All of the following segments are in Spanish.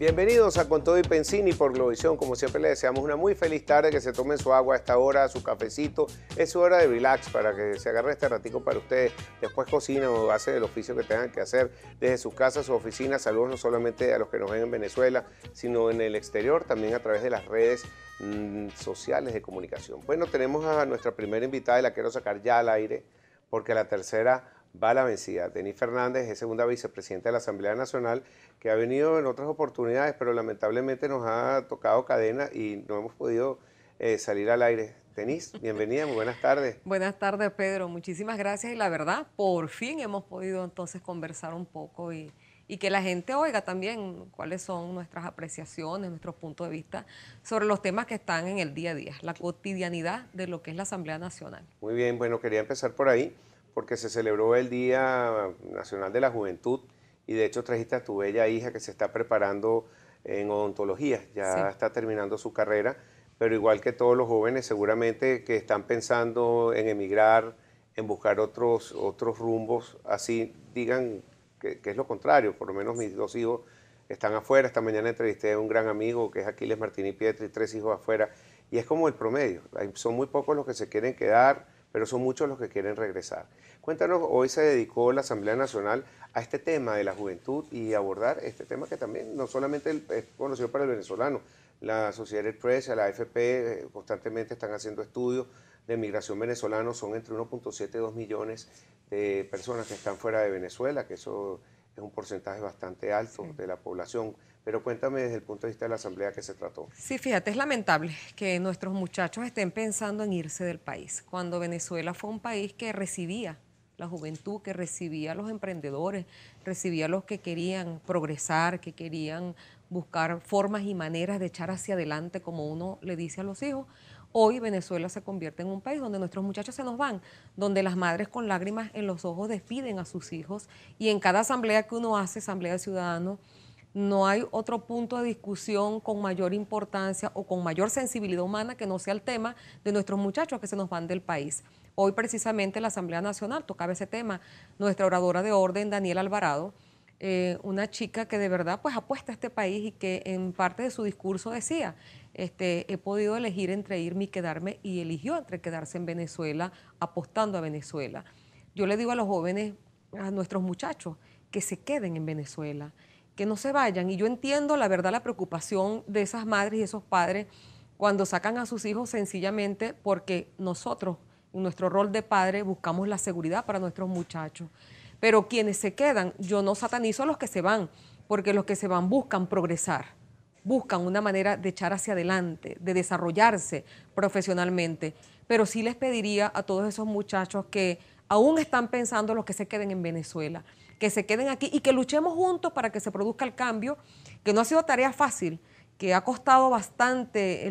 Bienvenidos a Con Todo y Pensini por Globovisión. Como siempre les deseamos una muy feliz tarde, que se tomen su agua a esta hora, su cafecito. Es su hora de relax para que se agarre este ratico para ustedes. Después cocinan o hacen el oficio que tengan que hacer desde sus casas o oficinas. Saludos no solamente a los que nos ven en Venezuela, sino en el exterior, también a través de las redes sociales de comunicación. Bueno, tenemos a nuestra primera invitada y la quiero sacar ya al aire porque la tercera va a la vencida. Denis Fernández es segunda vicepresidenta de la Asamblea Nacional, que ha venido en otras oportunidades, pero lamentablemente nos ha tocado cadena y no hemos podido salir al aire. Denis, bienvenida, muy buenas tardes. Buenas tardes, Pedro. Muchísimas gracias. Y la verdad, por fin hemos podido entonces conversar un poco y que la gente oiga también cuáles son nuestras apreciaciones, nuestros puntos de vista sobre los temas que están en el día a día, la cotidianidad de lo que es la Asamblea Nacional. Muy bien, bueno, quería empezar por ahí, porque se celebró el Día Nacional de la Juventud y de hecho trajiste a tu bella hija que se está preparando en odontología, ya está terminando su carrera, pero igual que todos los jóvenes seguramente que están pensando en emigrar, en buscar otros rumbos, así digan que es lo contrario. Por lo menos mis dos hijos están afuera. Esta mañana entrevisté a un gran amigo que es Aquiles Martini Pietri, 3 hijos afuera, y es como el promedio, son muy pocos los que se quieren quedar, pero son muchos los que quieren regresar. Cuéntanos, hoy se dedicó la Asamblea Nacional a este tema de la juventud y abordar este tema que también no solamente es conocido para el venezolano. La Associated Press, la AFP constantemente están haciendo estudios de migración venezolana. Son entre 1.7 y 2 millones de personas que están fuera de Venezuela, que eso es un porcentaje bastante alto de la población. Pero cuéntame desde el punto de vista de la Asamblea qué se trató. Sí, fíjate, es lamentable que nuestros muchachos estén pensando en irse del país, cuando Venezuela fue un país que recibía la juventud, que recibía a los emprendedores, recibía a los que querían progresar, que querían buscar formas y maneras de echar hacia adelante, como uno le dice a los hijos. Hoy Venezuela se convierte en un país donde nuestros muchachos se nos van, donde las madres con lágrimas en los ojos despiden a sus hijos, y en cada asamblea que uno hace, asamblea de ciudadanos, no hay otro punto de discusión con mayor importancia o con mayor sensibilidad humana que no sea el tema de nuestros muchachos que se nos van del país. Hoy precisamente la Asamblea Nacional tocaba ese tema. Nuestra oradora de orden, Daniela Alvarado, una chica que de verdad pues apuesta a este país y que en parte de su discurso decía, he podido elegir entre irme y quedarme, y eligió entre quedarse en Venezuela, apostando a Venezuela. Yo le digo a los jóvenes, a nuestros muchachos, que se queden en Venezuela, que no se vayan. Y yo entiendo la verdad la preocupación de esas madres y esos padres cuando sacan a sus hijos, sencillamente porque nosotros, en nuestro rol de padre, buscamos la seguridad para nuestros muchachos. Pero quienes se quedan, yo no satanizo a los que se van, porque los que se van buscan progresar, buscan una manera de echar hacia adelante, de desarrollarse profesionalmente. Pero sí les pediría a todos esos muchachos que aún están pensando los que se queden en Venezuela, que se queden aquí y que luchemos juntos para que se produzca el cambio, que no ha sido tarea fácil, que ha costado bastante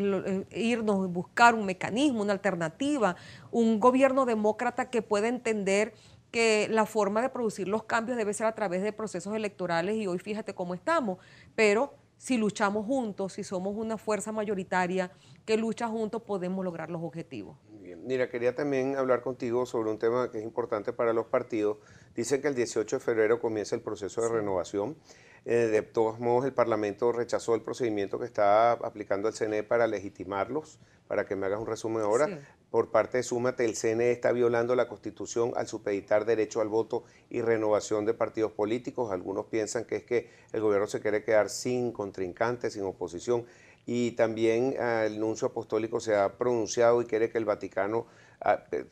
irnos y buscar un mecanismo, una alternativa, un gobierno demócrata que pueda entender que la forma de producir los cambios debe ser a través de procesos electorales, y hoy fíjate cómo estamos, pero si luchamos juntos, si somos una fuerza mayoritaria que lucha juntos, podemos lograr los objetivos. Bien. Mira, quería también hablar contigo sobre un tema que es importante para los partidos. Dicen que el 18 de febrero comienza el proceso de renovación. De todos modos, el Parlamento rechazó el procedimiento que está aplicando el CNE para legitimarlos. Para que me hagas un resumen ahora, Sí. por parte de Súmate, el CNE está violando la Constitución al supeditar derecho al voto y renovación de partidos políticos. Algunos piensan que es que el gobierno se quiere quedar sin contrincantes, sin oposición. Y también el nuncio apostólico se ha pronunciado y quiere que el Vaticano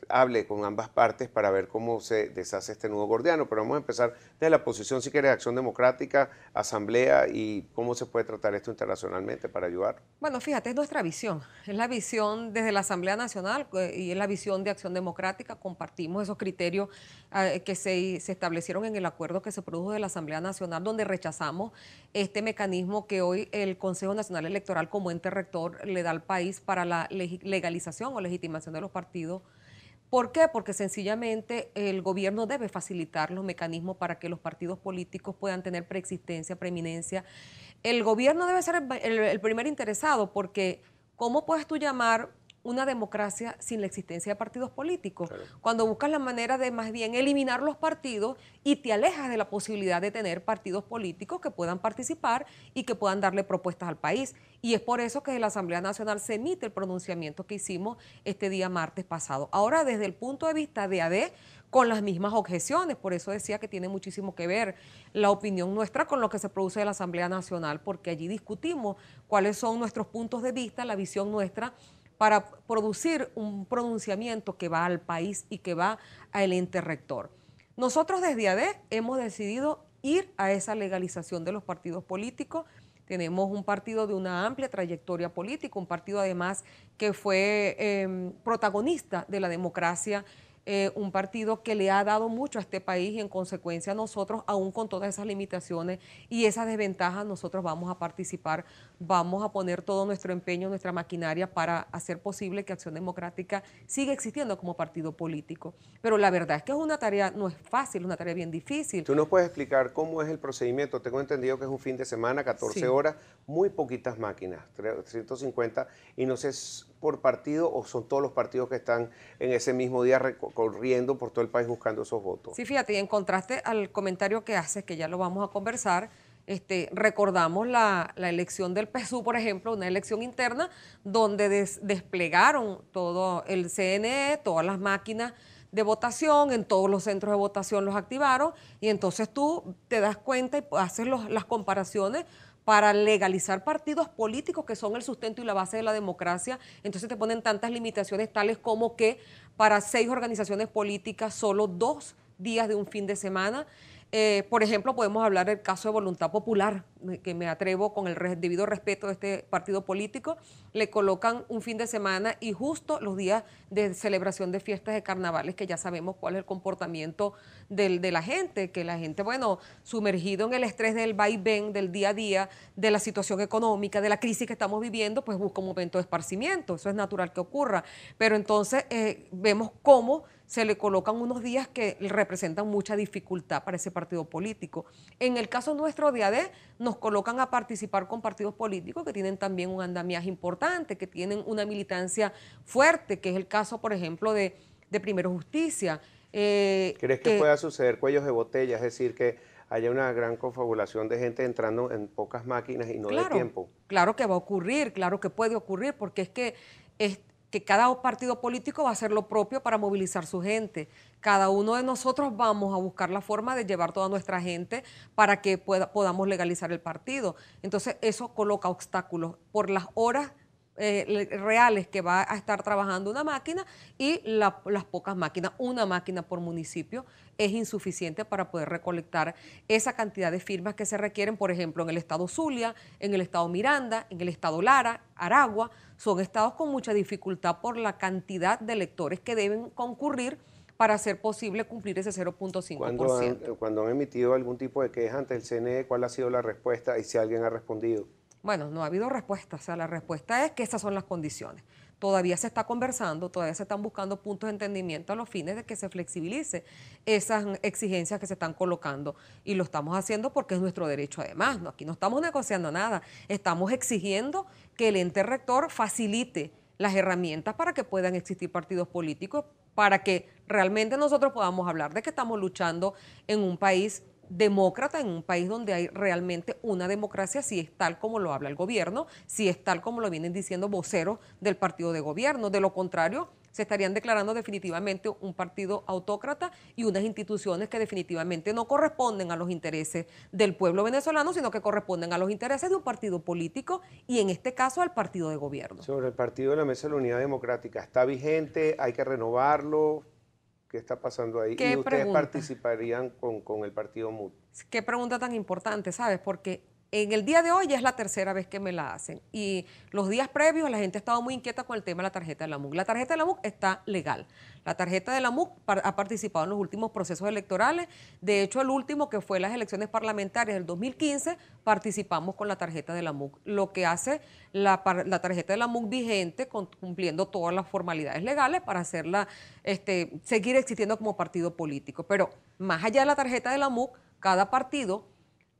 hable con ambas partes para ver cómo se deshace este nudo gordiano. Pero vamos a empezar de la posición, si quieres, Acción Democrática, Asamblea, y cómo se puede tratar esto internacionalmente para ayudar. Bueno, fíjate, es nuestra visión, es la visión desde la Asamblea Nacional y es la visión de Acción Democrática. Compartimos esos criterios que se establecieron en el acuerdo que se produjo de la Asamblea Nacional, donde rechazamos este mecanismo que hoy el Consejo Nacional Electoral como ente rector le da al país para la legalización o legitimación de los partidos. ¿Por qué? Porque sencillamente el gobierno debe facilitar los mecanismos para que los partidos políticos puedan tener preexistencia, preeminencia. El gobierno debe ser el primer interesado, porque ¿cómo puedes tú llamar una democracia sin la existencia de partidos políticos. Claro. Cuando buscas la manera de más bien eliminar los partidos y te alejas de la posibilidad de tener partidos políticos que puedan participar y que puedan darle propuestas al país. Y es por eso que de la Asamblea Nacional se emite el pronunciamiento que hicimos este día martes pasado. Ahora, desde el punto de vista de AD, con las mismas objeciones, por eso decía que tiene muchísimo que ver la opinión nuestra con lo que se produce de la Asamblea Nacional, porque allí discutimos cuáles son nuestros puntos de vista, la visión nuestra, para producir un pronunciamiento que va al país y que va al ente rector. Nosotros desde AD hemos decidido ir a esa legalización de los partidos políticos. Tenemos un partido de una amplia trayectoria política, un partido además que fue protagonista de la democracia, un partido que le ha dado mucho a este país y en consecuencia nosotros, aún con todas esas limitaciones y esas desventajas, nosotros vamos a participar, vamos a poner todo nuestro empeño, nuestra maquinaria para hacer posible que Acción Democrática siga existiendo como partido político. Pero la verdad es que es una tarea, no es fácil, es una tarea bien difícil. ¿Tú nos puedes explicar cómo es el procedimiento? Tengo entendido que es un fin de semana, 14 horas, muy poquitas máquinas, 350, y no sé por partido o son todos los partidos que están en ese mismo día corriendo por todo el país buscando esos votos. Sí, fíjate, y en contraste al comentario que haces, que ya lo vamos a conversar, recordamos la elección del PSUV, por ejemplo, una elección interna donde desplegaron todo el CNE, todas las máquinas de votación, en todos los centros de votación los activaron y entonces tú te das cuenta y haces las comparaciones para legalizar partidos políticos que son el sustento y la base de la democracia. Entonces te ponen tantas limitaciones tales como que para 6 organizaciones políticas solo 2 días de un fin de semana. Por ejemplo, podemos hablar del caso de Voluntad Popular, que me atrevo con el debido respeto de este partido político, le colocan un fin de semana y justo los días de celebración de fiestas de carnavales, que ya sabemos cuál es el comportamiento de la gente, que la gente, bueno, sumergido en el estrés del vaivén, del día a día, de la situación económica, de la crisis que estamos viviendo, pues busca un momento de esparcimiento, eso es natural que ocurra, pero entonces vemos cómo se le colocan unos días que representan mucha dificultad para ese partido político. En el caso nuestro de AD, nos colocan a participar con partidos políticos que tienen también un andamiaje importante, que tienen una militancia fuerte, que es el caso, por ejemplo, de Primero Justicia. ¿Crees que pueda suceder cuellos de botella? Es decir, que haya una gran confabulación de gente entrando en pocas máquinas y no de tiempo. Claro que va a ocurrir, claro que puede ocurrir, porque es que cada partido político va a hacer lo propio para movilizar su gente. Cada uno de nosotros vamos a buscar la forma de llevar toda nuestra gente para que podamos legalizar el partido. Entonces, eso coloca obstáculos por las horas reales que va a estar trabajando una máquina y las pocas máquinas. Una máquina por municipio es insuficiente para poder recolectar esa cantidad de firmas que se requieren, por ejemplo, en el estado Zulia, en el estado Miranda, en el estado Lara, Aragua. Son estados con mucha dificultad por la cantidad de electores que deben concurrir para hacer posible cumplir ese 0.5%. Cuando han emitido algún tipo de queja ante el CNE, ¿cuál ha sido la respuesta y si alguien ha respondido? Bueno, no ha habido respuesta, o sea, la respuesta es que esas son las condiciones. Todavía se está conversando, todavía se están buscando puntos de entendimiento a los fines de que se flexibilice esas exigencias que se están colocando. Y lo estamos haciendo porque es nuestro derecho además, ¿no? Aquí no estamos negociando nada, estamos exigiendo que el ente rector facilite las herramientas para que puedan existir partidos políticos, para que realmente nosotros podamos hablar de que estamos luchando en un país demócrata, en un país donde hay realmente una democracia, si es tal como lo habla el gobierno, si es tal como lo vienen diciendo voceros del partido de gobierno. De lo contrario, se estarían declarando definitivamente un partido autócrata y unas instituciones que definitivamente no corresponden a los intereses del pueblo venezolano, sino que corresponden a los intereses de un partido político y en este caso al partido de gobierno. Sobre el partido de la Mesa de la Unidad Democrática, ¿está vigente? ¿Hay que renovarlo? ¿Qué está pasando ahí? ¿Y ustedes participarían con el partido MUD? Qué pregunta tan importante, ¿sabes? Porque en el día de hoy ya es la tercera vez que me la hacen y los días previos la gente ha estado muy inquieta con el tema de la tarjeta de la MUC. La tarjeta de la MUC está legal. La tarjeta de la MUC ha participado en los últimos procesos electorales. De hecho, el último, que fue las elecciones parlamentarias del 2015, participamos con la tarjeta de la MUC. Lo que hace la tarjeta de la MUC vigente, cumpliendo todas las formalidades legales para hacerla, seguir existiendo como partido político. Pero más allá de la tarjeta de la MUC, cada partido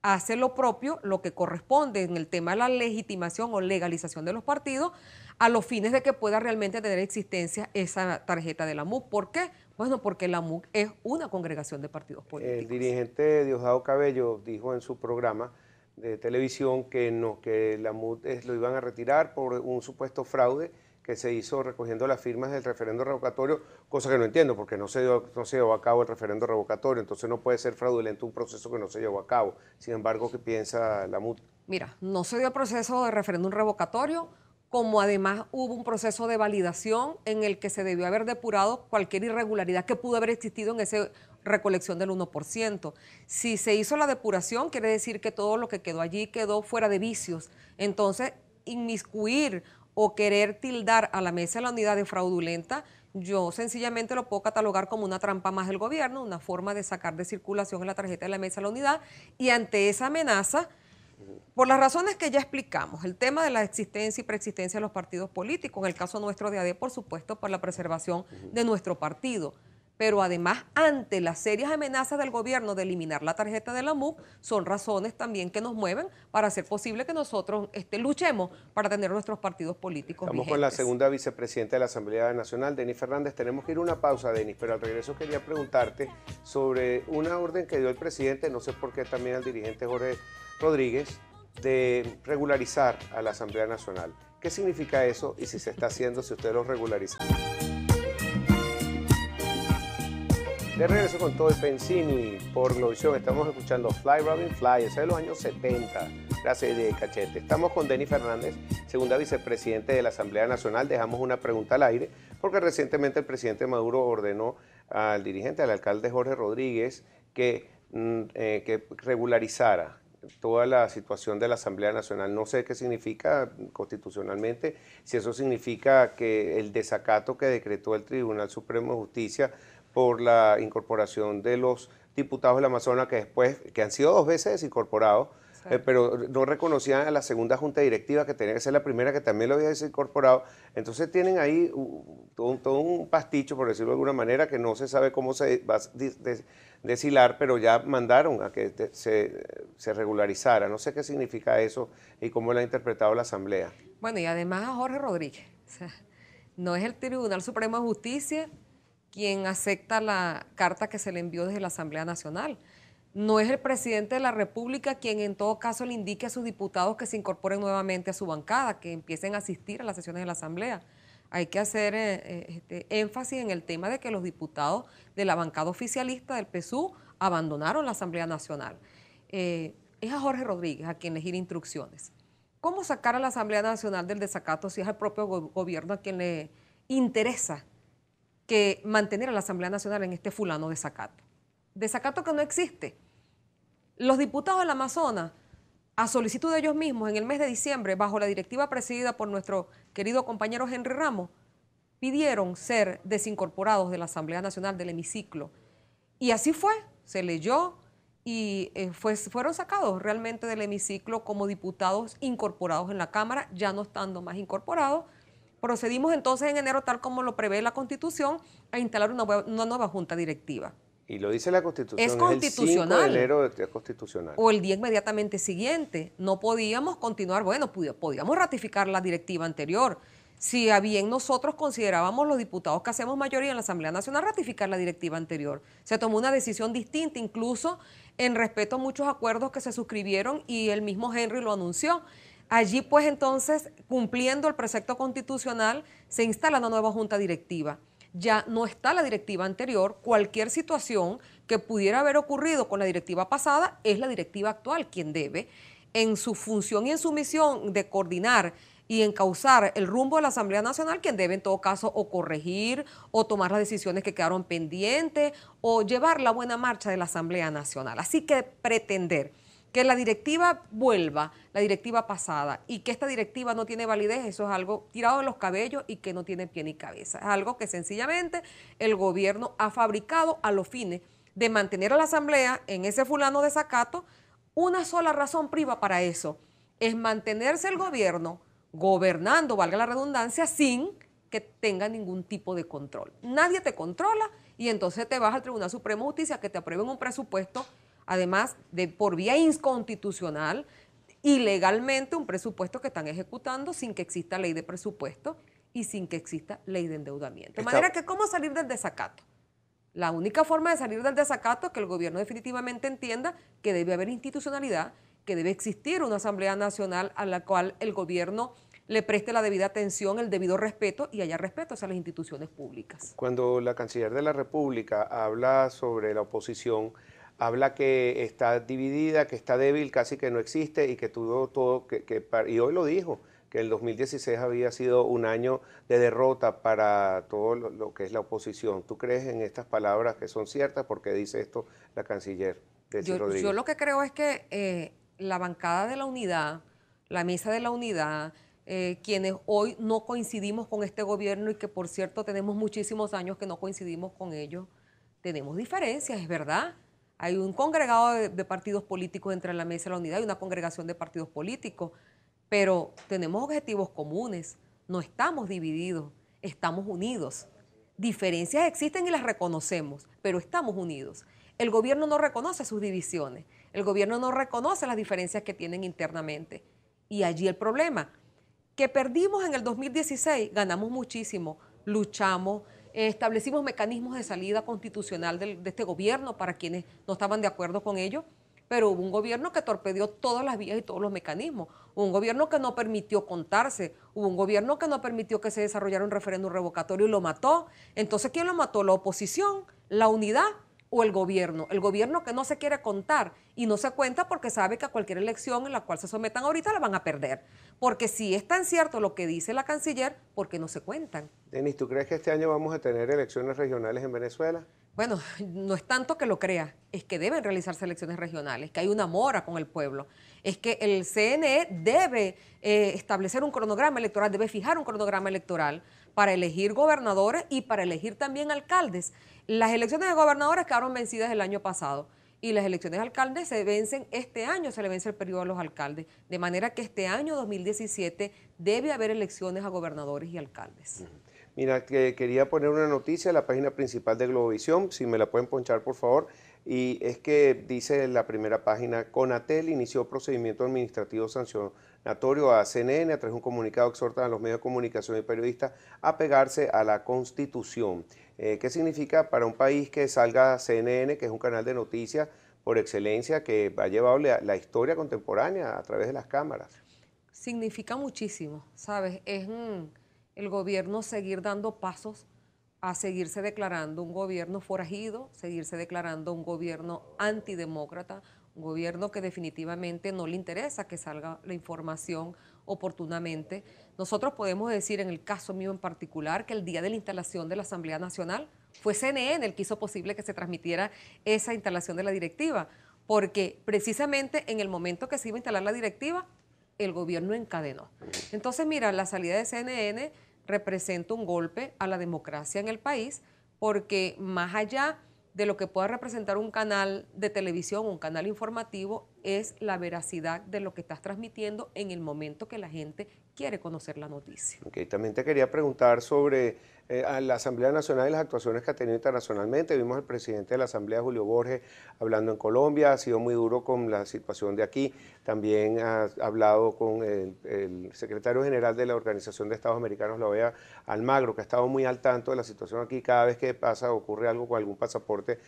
hace lo propio, lo que corresponde en el tema de la legitimación o legalización de los partidos, a los fines de que pueda realmente tener existencia esa tarjeta de la MUC. ¿Por qué? Bueno, porque la MUC es una congregación de partidos políticos. El dirigente Diosdado Cabello dijo en su programa de televisión que no, que la MUD lo iban a retirar por un supuesto fraude que se hizo recogiendo las firmas del referendo revocatorio, cosa que no entiendo porque no se llevó a cabo el referendo revocatorio, entonces no puede ser fraudulento un proceso que no se llevó a cabo. Sin embargo, ¿qué piensa la MUD? Mira, no se dio el proceso de referéndum revocatorio, como además hubo un proceso de validación en el que se debió haber depurado cualquier irregularidad que pudo haber existido en esa recolección del 1%. Si se hizo la depuración, quiere decir que todo lo que quedó allí quedó fuera de vicios. Entonces, inmiscuir o querer tildar a la Mesa de la Unidad de fraudulenta, yo sencillamente lo puedo catalogar como una trampa más del gobierno, una forma de sacar de circulación en la tarjeta de la Mesa de la Unidad, y ante esa amenaza, por las razones que ya explicamos, el tema de la existencia y preexistencia de los partidos políticos, en el caso nuestro de AD, por supuesto, por la preservación de nuestro partido, pero además, ante las serias amenazas del gobierno de eliminar la tarjeta de la MUC, son razones también que nos mueven para hacer posible que nosotros luchemos para tener nuestros partidos políticos Estamos vigentes. con la segunda vicepresidenta de la Asamblea Nacional, Denis Fernández. Tenemos que ir a una pausa, Denis, pero al regreso quería preguntarte sobre una orden que dio el presidente, no sé por qué también al dirigente Jorge Rodríguez, de regularizar a la Asamblea Nacional. ¿Qué significa eso y si se está haciendo, si usted lo regulariza? De regreso con todo el Pensini por Globovisión. Estamos escuchando Fly Robin Fly, ese es de los años 70. Gracias de Cachete. Estamos con Denis Fernández, segunda vicepresidente de la Asamblea Nacional. Dejamos una pregunta al aire porque recientemente el presidente Maduro ordenó al dirigente, al alcalde Jorge Rodríguez, que regularizara toda la situación de la Asamblea Nacional. No sé qué significa constitucionalmente, si eso significa que el desacato que decretó el Tribunal Supremo de Justicia por la incorporación de los diputados del Amazonas que han sido 2 veces desincorporados, sí, pero no reconocían a la segunda junta directiva, que tenía que ser la primera que también lo había desincorporado. Entonces tienen ahí todo un pasticho, por decirlo de alguna manera, que no se sabe cómo se va a deshilar, pero ya mandaron a que se regularizara. No sé qué significa eso y cómo lo ha interpretado la Asamblea. Bueno, y además a Jorge Rodríguez. O sea, no es el Tribunal Supremo de Justicia quien acepta la carta que se le envió desde la Asamblea Nacional. No es el presidente de la República quien en todo caso le indique a sus diputados que se incorporen nuevamente a su bancada, que empiecen a asistir a las sesiones de la Asamblea. Hay que hacer énfasis en el tema de que los diputados de la bancada oficialista del PSUV abandonaron la Asamblea Nacional. Es a Jorge Rodríguez a quien le gira instrucciones. ¿Cómo sacar a la Asamblea Nacional del desacato si es el propio gobierno a quien le interesa que mantener a la Asamblea Nacional en este fulano desacato? Desacato que no existe. Los diputados del Amazonas, a solicitud de ellos mismos, en el mes de diciembre, bajo la directiva presidida por nuestro querido compañero Henry Ramos, pidieron ser desincorporados de la Asamblea Nacional, del hemiciclo. Y así fue, se leyó y fueron sacados realmente del hemiciclo como diputados incorporados en la Cámara, ya no estando más incorporados. Procedimos entonces en enero, tal como lo prevé la Constitución, a instalar una nueva junta directiva. Y lo dice la Constitución, es constitucional. El 5 de enero es constitucional. O el día inmediatamente siguiente. No podíamos continuar, bueno, podíamos ratificar la directiva anterior. Si a bien nosotros considerábamos los diputados que hacemos mayoría en la Asamblea Nacional ratificar la directiva anterior. Se tomó una decisión distinta, incluso en respeto a muchos acuerdos que se suscribieron y el mismo Henry lo anunció. Allí, pues, entonces, cumpliendo el precepto constitucional, se instala una nueva junta directiva. Ya no está la directiva anterior. Cualquier situación que pudiera haber ocurrido con la directiva pasada, es la directiva actual quien debe, en su función y en su misión de coordinar y encauzar el rumbo de la Asamblea Nacional, quien debe en todo caso o corregir o tomar las decisiones que quedaron pendientes o llevar la buena marcha de la Asamblea Nacional. Así que pretender que la directiva vuelva, la directiva pasada, y que esta directiva no tiene validez, eso es algo tirado de los cabellos y que no tiene pie ni cabeza. Es algo que sencillamente el gobierno ha fabricado a los fines de mantener a la Asamblea en ese fulano desacato. Una sola razón priva para eso, es mantenerse el gobierno gobernando, valga la redundancia, sin que tenga ningún tipo de control. Nadie te controla y entonces te vas al Tribunal Supremo de Justicia que te aprueben un presupuesto además de por vía inconstitucional, ilegalmente un presupuesto que están ejecutando sin que exista ley de presupuesto y sin que exista ley de endeudamiento. De manera que, ¿cómo salir del desacato? La única forma de salir del desacato es que el gobierno definitivamente entienda que debe haber institucionalidad, que debe existir una Asamblea Nacional a la cual el gobierno le preste la debida atención, el debido respeto y haya respeto hacia las instituciones públicas. Cuando la canciller de la República habla sobre la oposición, habla que está dividida, que está débil, casi que no existe y que tuvo todo, y hoy lo dijo, que el 2016 había sido un año de derrota para todo lo que es la oposición. ¿Tú crees en estas palabras que son ciertas? ¿Por qué dice esto la canciller Delcy Rodríguez? Yo lo que creo es que la bancada de la unidad, la mesa de la unidad, quienes hoy no coincidimos con este gobierno y que por cierto tenemos muchísimos años que no coincidimos con ellos, tenemos diferencias, es verdad. Hay un congregado de partidos políticos entre la mesa de la unidad y una congregación de partidos políticos, pero tenemos objetivos comunes, no estamos divididos, estamos unidos. Diferencias existen y las reconocemos, pero estamos unidos. El gobierno no reconoce sus divisiones, el gobierno no reconoce las diferencias que tienen internamente. Y allí el problema, que perdimos en el 2016, ganamos muchísimo, luchamos, establecimos mecanismos de salida constitucional de este gobierno para quienes no estaban de acuerdo con ello, pero hubo un gobierno que torpedeó todas las vías y todos los mecanismos, hubo un gobierno que no permitió contarse, hubo un gobierno que no permitió que se desarrollara un referéndum revocatorio y lo mató. Entonces, ¿quién lo mató? ¿La oposición? ¿La unidad? ¿O el gobierno? El gobierno que no se quiere contar y no se cuenta porque sabe que a cualquier elección en la cual se sometan ahorita la van a perder. Porque si es tan cierto lo que dice la canciller, ¿por qué no se cuentan? Denis, ¿tú crees que este año vamos a tener elecciones regionales en Venezuela? Bueno, no es tanto que lo crea, es que deben realizarse elecciones regionales, que hay una mora con el pueblo. Es que el CNE debe establecer un cronograma electoral, debe fijar un cronograma electoral para elegir gobernadores y para elegir también alcaldes. Las elecciones de gobernadores quedaron vencidas el año pasado y las elecciones de alcaldes se vencen este año, se le vence el periodo a los alcaldes. De manera que este año 2017 debe haber elecciones a gobernadores y alcaldes. Mira, que quería poner una noticia en la página principal de Globovisión, si me la pueden ponchar por favor, y es que dice en la primera página, Conatel inició procedimiento administrativo sancionatorio a CNN, a través de un comunicado exhortan a los medios de comunicación y periodistas a pegarse a la Constitución. ¿Qué significa para un país que salga CNN, que es un canal de noticias por excelencia, que ha llevado la historia contemporánea a través de las cámaras? Significa muchísimo, ¿sabes? El gobierno seguir dando pasos a seguirse declarando un gobierno forajido, seguirse declarando un gobierno antidemócrata, un gobierno que definitivamente no le interesa que salga la información oportunamente. Nosotros podemos decir, en el caso mío en particular, que el día de la instalación de la Asamblea Nacional fue CNN el que hizo posible que se transmitiera esa instalación de la directiva, porque precisamente en el momento que se iba a instalar la directiva, el gobierno encadenó. Entonces, mira, la salida de CNN representa un golpe a la democracia en el país, porque más allá de lo que pueda representar un canal de televisión, un canal informativo, es la veracidad de lo que estás transmitiendo en el momento que la gente quiere conocer la noticia. Okay, también te quería preguntar sobre a la Asamblea Nacional y las actuaciones que ha tenido internacionalmente. Vimos al presidente de la Asamblea, Julio Borges, hablando en Colombia, ha sido muy duro con la situación de aquí. También ha hablado con el secretario general de la Organización de Estados Americanos, la OEA, Almagro, que ha estado muy al tanto de la situación aquí. Cada vez que pasa, ocurre algo con algún pasaporte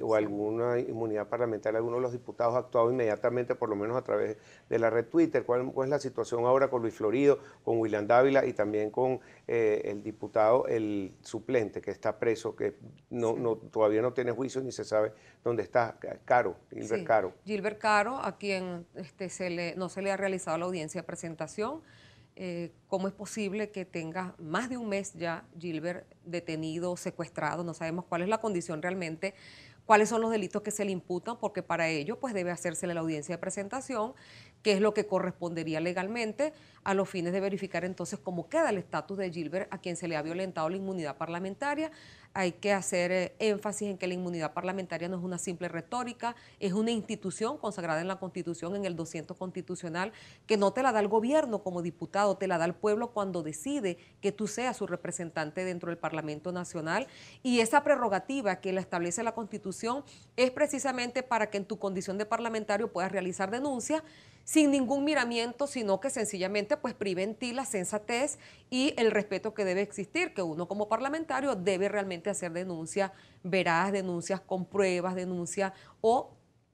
o alguna inmunidad parlamentaria, alguno de los diputados ha actuado inmediatamente, por lo menos a través de la red Twitter. ¿Cuál es la situación ahora con Luis Florido, con William Dávila y también con el diputado, el suplente, que está preso, que todavía no tiene juicio ni se sabe dónde está? Gilbert Caro. Gilbert Caro, a quien no se le ha realizado la audiencia de presentación. ¿Cómo es posible que tenga más de un mes ya Gilbert detenido, secuestrado? No sabemos cuál es la condición realmente, cuáles son los delitos que se le imputan, porque para ello pues debe hacérsele la audiencia de presentación, que es lo que correspondería legalmente a los fines de verificar entonces cómo queda el estatus de Gilbert, a quien se le ha violentado la inmunidad parlamentaria. Hay que hacer énfasis en que la inmunidad parlamentaria no es una simple retórica, es una institución consagrada en la Constitución, en el 200 constitucional, que no te la da el gobierno como diputado, te la da el pueblo cuando decide que tú seas su representante dentro del Parlamento Nacional. Y esa prerrogativa que la establece la Constitución es precisamente para que en tu condición de parlamentario puedas realizar denuncias sin ningún miramiento, sino que sencillamente pues prive en ti la sensatez y el respeto que debe existir, que uno como parlamentario debe realmente hacer denuncias veraz, denuncias con pruebas, denuncias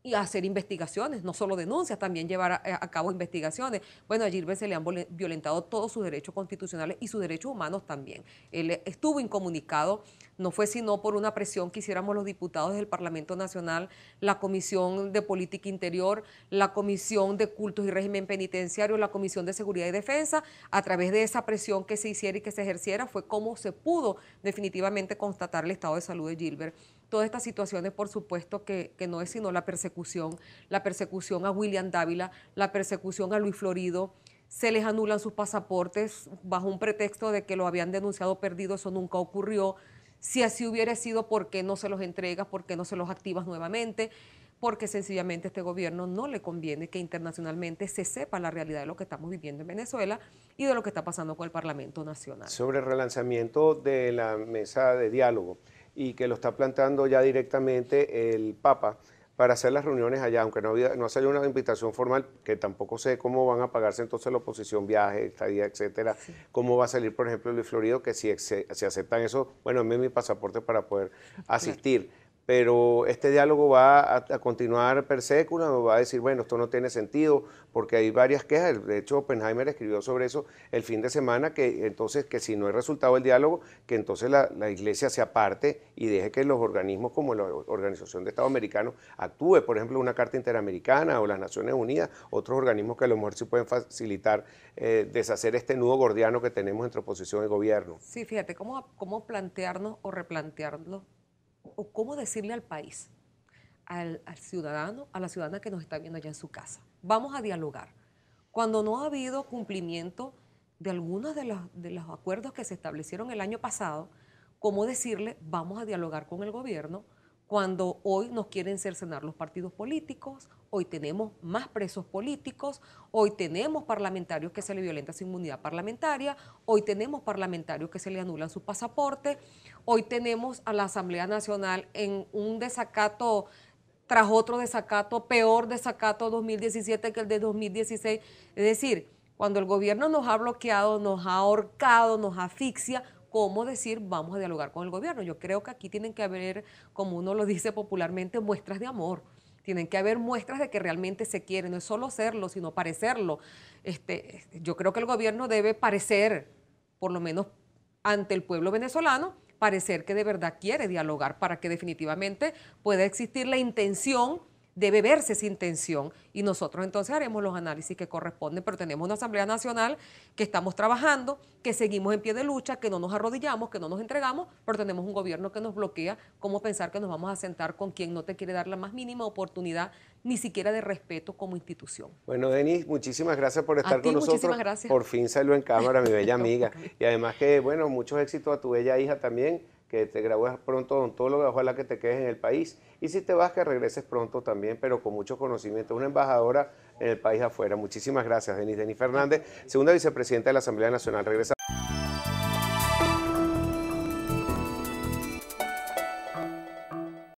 y hacer investigaciones, no solo denuncias, también llevar a cabo investigaciones. Bueno, a Gilbert se le han violentado todos sus derechos constitucionales y sus derechos humanos también. Él estuvo incomunicado, no fue sino por una presión que hiciéramos los diputados del Parlamento Nacional, la Comisión de Política Interior, la Comisión de Cultos y Régimen Penitenciario, la Comisión de Seguridad y Defensa. A través de esa presión que se hiciera y que se ejerciera fue como se pudo definitivamente constatar el estado de salud de Gilbert. Todas estas situaciones, por supuesto, que no es sino la persecución a William Dávila, la persecución a Luis Florido. Se les anulan sus pasaportes bajo un pretexto de que lo habían denunciado perdido, eso nunca ocurrió. Si así hubiera sido, ¿por qué no se los entregas? ¿Por qué no se los activas nuevamente? Porque sencillamente a este gobierno no le conviene que internacionalmente se sepa la realidad de lo que estamos viviendo en Venezuela y de lo que está pasando con el Parlamento Nacional. Sobre el relanzamiento de la mesa de diálogo y que lo está planteando ya directamente el Papa para hacer las reuniones allá, aunque no salió una invitación formal, que tampoco sé cómo van a pagarse entonces la oposición, viaje, estadía, etcétera, sí. Cómo va a salir, por ejemplo, Luis Florido, que si aceptan eso, bueno, envíen mi pasaporte para poder asistir. Claro. Pero este diálogo va a continuar per sécula, o va a decir, bueno, esto no tiene sentido, porque hay varias quejas. De hecho, Oppenheimer escribió sobre eso el fin de semana, que entonces, que si no hay resultado del diálogo, que entonces la Iglesia se aparte y deje que los organismos como la Organización de Estados Americanos actúe, por ejemplo, una Carta Interamericana o las Naciones Unidas, otros organismos que a lo mejor sí pueden facilitar deshacer este nudo gordiano que tenemos entre oposición y gobierno. Sí, fíjate, cómo plantearnos o replantearnos, o cómo decirle al país, al ciudadano, a la ciudadana que nos está viendo allá en su casa. Vamos a dialogar. Cuando no ha habido cumplimiento de algunos de los acuerdos que se establecieron el año pasado, ¿cómo decirle vamos a dialogar con el gobierno cuando hoy nos quieren cercenar los partidos políticos, hoy tenemos más presos políticos, hoy tenemos parlamentarios que se le violenta su inmunidad parlamentaria, hoy tenemos parlamentarios que se le anulan su pasaporte, hoy tenemos a la Asamblea Nacional en un desacato tras otro desacato, peor desacato 2017 que el de 2016. Es decir, cuando el gobierno nos ha bloqueado, nos ha ahorcado, nos asfixia, ¿cómo decir vamos a dialogar con el gobierno? Yo creo que aquí tienen que haber, como uno lo dice popularmente, muestras de amor. Tienen que haber muestras de que realmente se quiere, no es solo serlo, sino parecerlo. Yo creo que el gobierno debe parecer, por lo menos ante el pueblo venezolano, parecer que de verdad quiere dialogar para que definitivamente pueda existir la intención. Debe verse esa intención y nosotros entonces haremos los análisis que corresponden, pero tenemos una Asamblea Nacional que estamos trabajando, que seguimos en pie de lucha, que no nos arrodillamos, que no nos entregamos, pero tenemos un gobierno que nos bloquea. ¿Cómo pensar que nos vamos a sentar con quien no te quiere dar la más mínima oportunidad, ni siquiera de respeto como institución? Bueno, Denis, muchísimas gracias por estar con nosotros. Muchísimas gracias. Por fin salió en cámara, mi bella amiga. Y además que, bueno, muchos éxitos a tu bella hija también, que te gradúes pronto odontóloga, ojalá que te quedes en el país. Y si te vas, que regreses pronto también, pero con mucho conocimiento. Una embajadora en el país afuera. Muchísimas gracias, Denis. Denis Fernández, segunda vicepresidenta de la Asamblea Nacional. Regresa.